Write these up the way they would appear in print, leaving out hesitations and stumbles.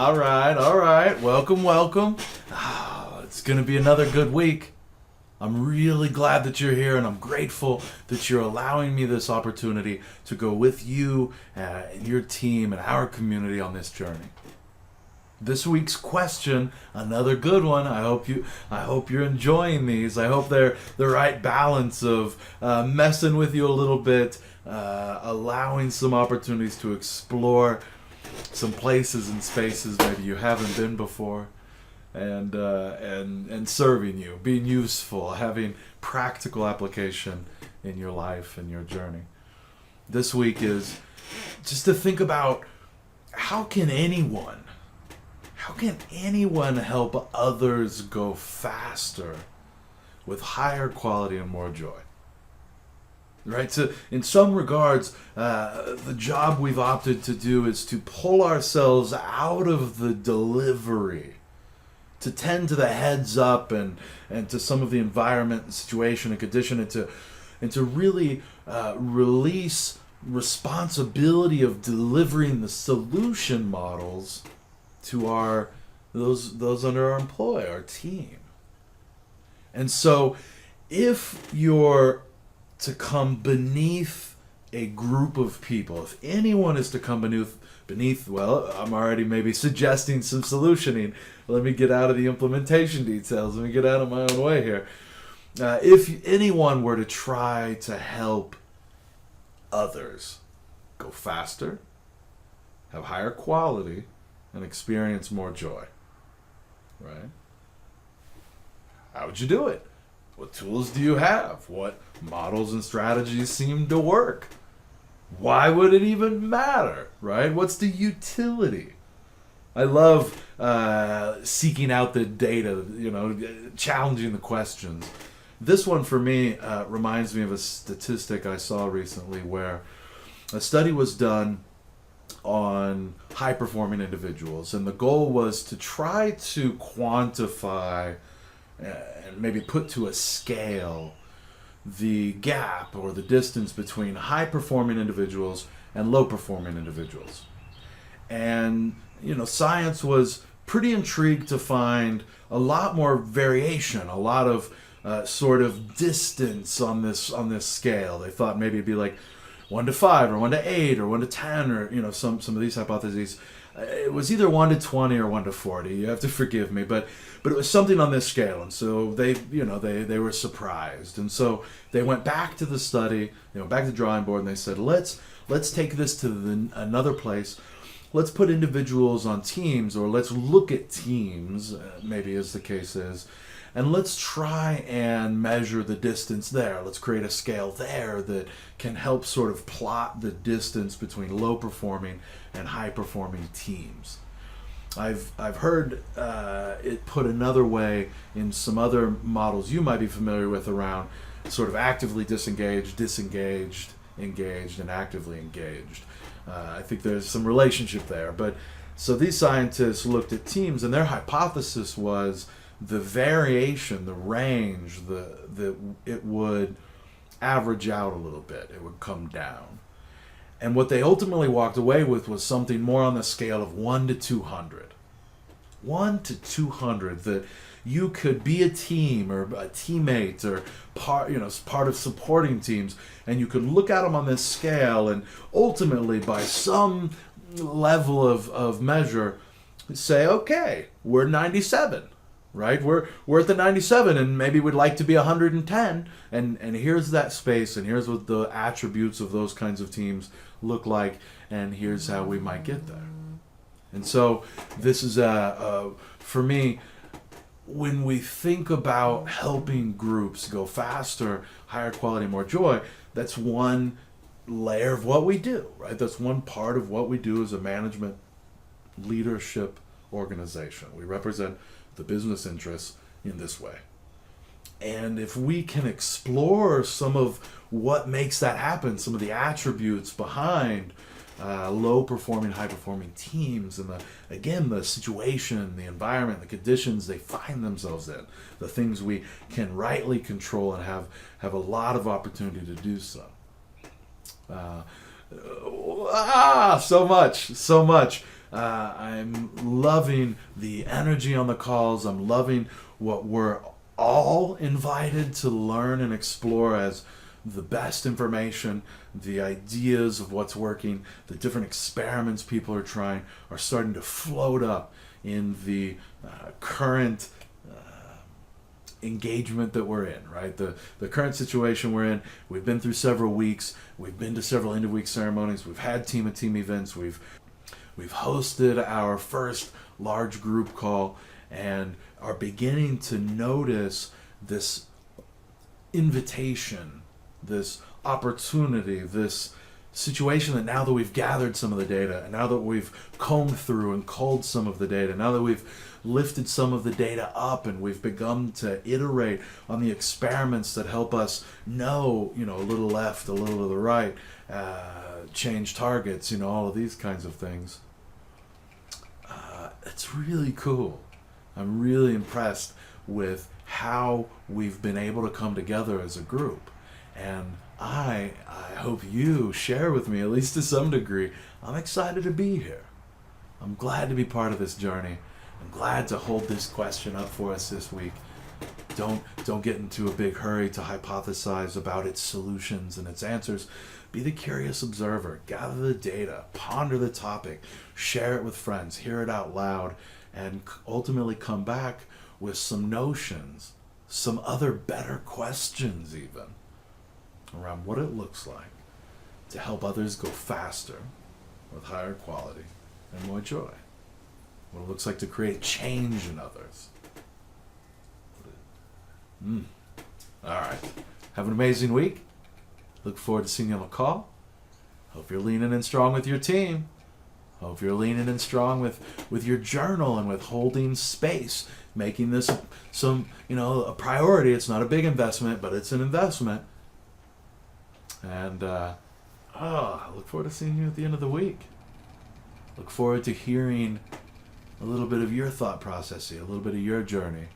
All right. Welcome. It's going to be another good week. I'm really glad that you're here, and I'm grateful that you're allowing me this opportunity to go with you and your team and our community on this journey. This week's question, another good one. I hope you're enjoying these. I hope they're the right balance of messing with you a little bit, allowing some opportunities to explore some places and spaces maybe you haven't been before, and serving you, being useful, having practical application in your life and your journey. This week is just to think about how can anyone help others go faster with higher quality and more joy? Right? So in some regards, the job we've opted to do is to pull ourselves out of the delivery, to tend to the heads up and to some of the environment and situation and condition, and to really release responsibility of delivering the solution models to those under our employ, our team. And so if you're to come beneath a group of people, if anyone is to come beneath, well, I'm already maybe suggesting some solutioning. Let me get out of the implementation details. Let me get out of my own way here. If anyone were to try to help others go faster, have higher quality, and experience more joy, right? How would you do it? What tools do you have? What models and strategies seem to work? Why would it even matter, right? What's the utility? I love seeking out the data, challenging the questions. This one for me reminds me of a statistic I saw recently where a study was done on high-performing individuals, and the goal was to try to quantify and maybe put to a scale the gap or the distance between high-performing individuals and low-performing individuals. And, science was pretty intrigued to find a lot more variation, a lot of sort of distance on this scale. They thought maybe it'd be like 1 to 5 or 1 to 8 or 1 to 10 or, some of these hypotheses. It was either 1 to 20 or 1 to 40. You have to forgive me, but it was something on this scale, and so they were surprised, and so they went back to the study, back to the drawing board, and they said, let's take this to another place. Let's put individuals on teams, or let's look at teams, maybe as the case is, and let's try and measure the distance there. Let's create a scale there that can help sort of plot the distance between low-performing and high-performing teams. I've heard it put another way in some other models you might be familiar with around sort of actively disengaged, engaged, and actively engaged. I think there's some relationship there. But so these scientists looked at teams, and their hypothesis was the variation, the range, it would average out a little bit. It would come down. And what they ultimately walked away with was something more on the scale of 1 to 200. 1 to 200, that you could be a team or a teammate or part of supporting teams, and you could look at them on this scale and ultimately by some level of measure say, okay, we're 97. Right? We're at the 97, and maybe we'd like to be 110, and here's that space, and here's what the attributes of those kinds of teams look like, and here's how we might get there. And so this is for me, when we think about helping groups go faster, higher quality, more joy, that's one layer of what we do, right? That's one part of what we do as a management leadership organization. We represent the business interests in this way. And if we can explore some of what makes that happen, some of the attributes behind low-performing, high-performing teams, and the situation, the environment, the conditions they find themselves in, the things we can rightly control and have a lot of opportunity to do so. So much. I'm loving the energy on the calls. I'm loving what we're all invited to learn and explore as the best information, the ideas of what's working, the different experiments people are trying are starting to float up in the current engagement that we're in, right? The current situation we're in, we've been through several weeks, we've been to several end of week ceremonies, we've had team of team events, we've hosted our first large group call, and are beginning to notice this invitation, this opportunity, this situation that now that we've gathered some of the data, and now that we've combed through and culled some of the data, now that we've lifted some of the data up and we've begun to iterate on the experiments that help us know, a little left, a little to the right, change targets, all of these kinds of things. It's really cool. I'm really impressed with how we've been able to come together as a group. And I hope you share with me, at least to some degree. I'm excited to be here. I'm glad to be part of this journey. I'm glad to hold this question up for us this week. Don't get into a big hurry to hypothesize about its solutions and its answers. Be the curious observer. Gather the data. Ponder the topic. Share it with friends. Hear it out loud. And ultimately come back with some notions, some other better questions even, around what it looks like to help others go faster with higher quality and more joy. What it looks like to create change in others. All right. Have an amazing week. Look forward to seeing you on the call. Hope you're leaning in strong with your team. Hope you're leaning in strong with your journal and with holding space, making this a priority. It's not a big investment, but it's an investment. And I look forward to seeing you at the end of the week. Look forward to hearing a little bit of your thought process here, a little bit of your journey,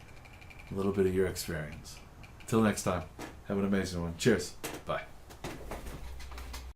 a little bit of your experience. Till next time, have an amazing one. Cheers. Bye.